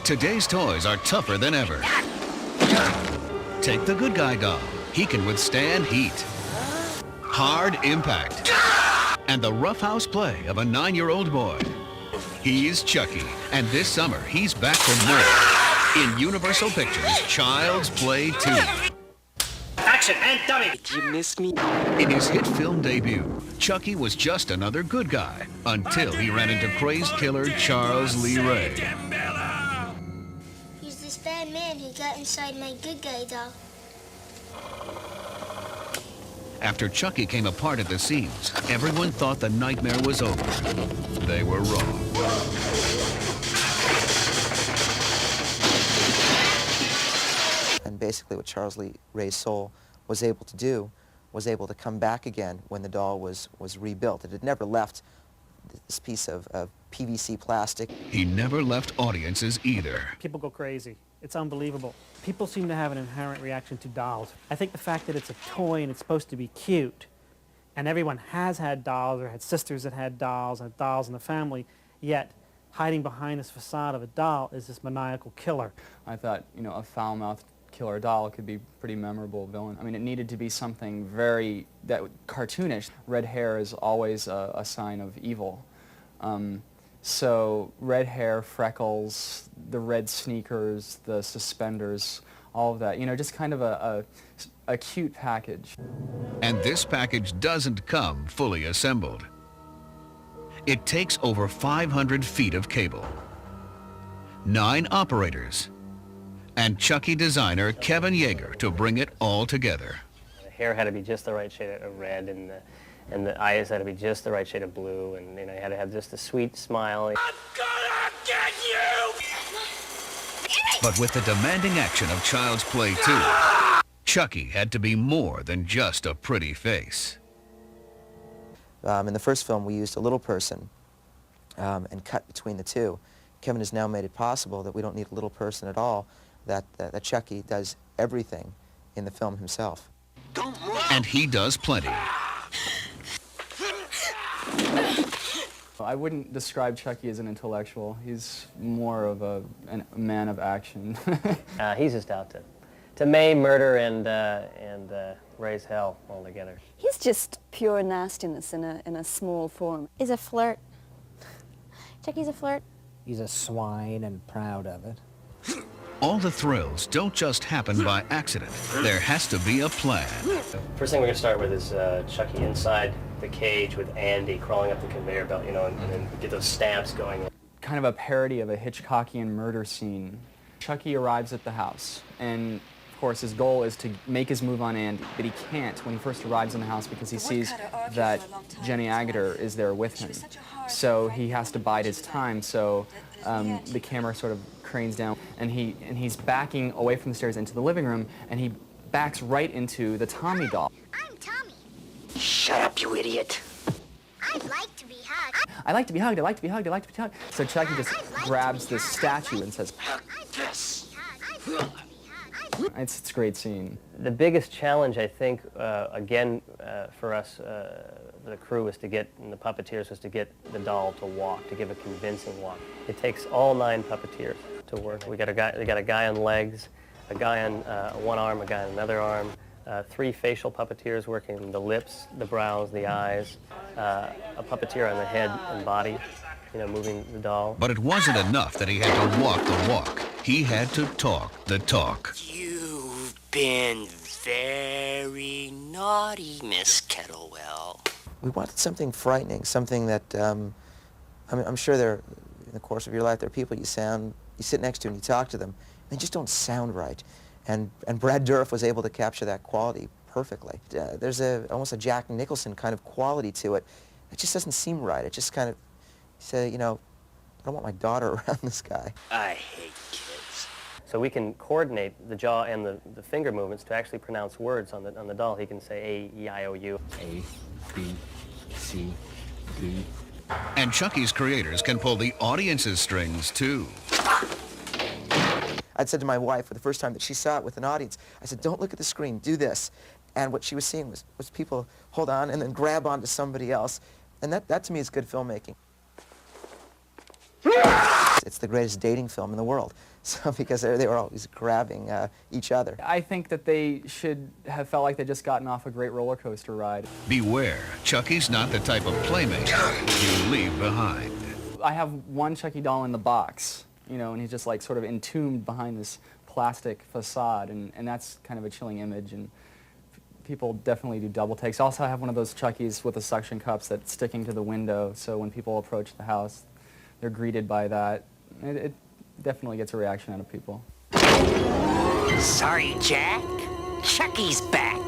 Today's toys are tougher than ever. Take the good guy doll. He can withstand heat, hard impact, and the roughhouse play of a 9-year-old boy. He's Chucky, and this summer he's back for more in Universal Pictures' Child's Play 2. Action and dummy! Did you miss me? In his hit film debut, Chucky was just another good guy until he ran into crazed killer Charles Lee Ray. He's this bad man who got inside my good guy doll. After Chucky came apart at the seams, everyone thought the nightmare was over. They were wrong. And basically what Charles Lee Ray's soul was able to do was able to come back again when the doll was rebuilt. It had never left this piece of PVC plastic. He never left audiences either. People go crazy. It's unbelievable. People seem to have an inherent reaction to dolls. I think the fact that it's a toy and it's supposed to be cute, and everyone has had dolls or had sisters that had dolls and dolls in the family, yet hiding behind this facade of a doll is this maniacal killer. I thought, you know, a foul-mouthed killer doll could be a pretty memorable villain. I mean, it needed to be something very cartoonish. Red hair is always a sign of evil. So red hair, freckles, the red sneakers, the suspenders, all of that, you know, just kind of a cute package. And this package doesn't come fully assembled. It takes over 500 feet of cable, 9 operators, and Chucky designer Kevin Yeager to bring it all together. The hair had to be just the right shade of red, and the eyes had to be just the right shade of blue, and you know, you had to have just a sweet smile. I'm gonna get you! But with the demanding action of Child's Play 2, Chucky had to be more than just a pretty face. In the first film, we used a little person and cut between the two. Kevin has now made it possible that we don't need a little person at all, that Chucky does everything in the film himself. And he does plenty. I wouldn't describe Chucky as an intellectual. He's more of a man of action. He's just out to maim, murder, and raise hell altogether. He's just pure nastiness in a small form. He's a flirt. Chucky's a flirt. He's a swine and proud of it. All the thrills don't just happen by accident. There has to be a plan. First thing we're going to start with is Chucky inside the cage with Andy crawling up the conveyor belt, you know, and then get those stamps going. Kind of a parody of a Hitchcockian murder scene. Chucky arrives at the house, and of course his goal is to make his move on Andy, but he can't when he first arrives in the house because he sees that Jenny Agutter is there with him. So he has to bide his time, so the camera sort of cranes down, and he's backing away from the stairs into the living room, and he backs right into the Tommy doll. I'm Tommy. Shut up, you idiot. I'd like to be hugged. I like to be hugged, I like to be hugged, I like to be hugged. So Chucky just grabs this statue and says, This. it's a great scene. The biggest challenge, I think, again, for us, the crew was to get, and the puppeteers, was to get the doll to walk, to give a convincing walk. It takes all 9 puppeteers to work. We got a guy on legs, a guy on one arm, a guy on another arm, 3 facial puppeteers working the lips, the brows, the eyes, a puppeteer on the head and body, you know, moving the doll. But it wasn't enough that he had to walk the walk. He had to talk the talk. You've been very naughty, Miss Kettlewell. We wanted something frightening, something that, I mean, I'm sure in the course of your life, there are people you sit next to and you talk to them, and they just don't sound right. And Brad Dourif was able to capture that quality perfectly. There's almost a Jack Nicholson kind of quality to it. It just doesn't seem right. It just kind of, say, you know, I don't want my daughter around this guy. I hate kids. So we can coordinate the jaw and the finger movements to actually pronounce words on the doll. He can say A-E-I-O-U. A, B, C, D. And Chucky's creators can pull the audience's strings, too. I'd said to my wife for the first time that she saw it with an audience, I said, don't look at the screen, do this. And what she was seeing was people hold on and then grab onto somebody else. And that to me is good filmmaking. it's the greatest dating film in the world. So because they were always grabbing each other. I think that they should have felt like they'd just gotten off a great roller coaster ride. Beware, Chucky's not the type of playmate you leave behind. I have one Chucky doll in the box, you know, and he's just like sort of entombed behind this plastic facade, and that's kind of a chilling image, and people definitely do double takes. I also have one of those Chuckies with the suction cups that's sticking to the window, so when people approach the house, they're greeted by that. It definitely gets a reaction out of people. Sorry, Jack. Chucky's back.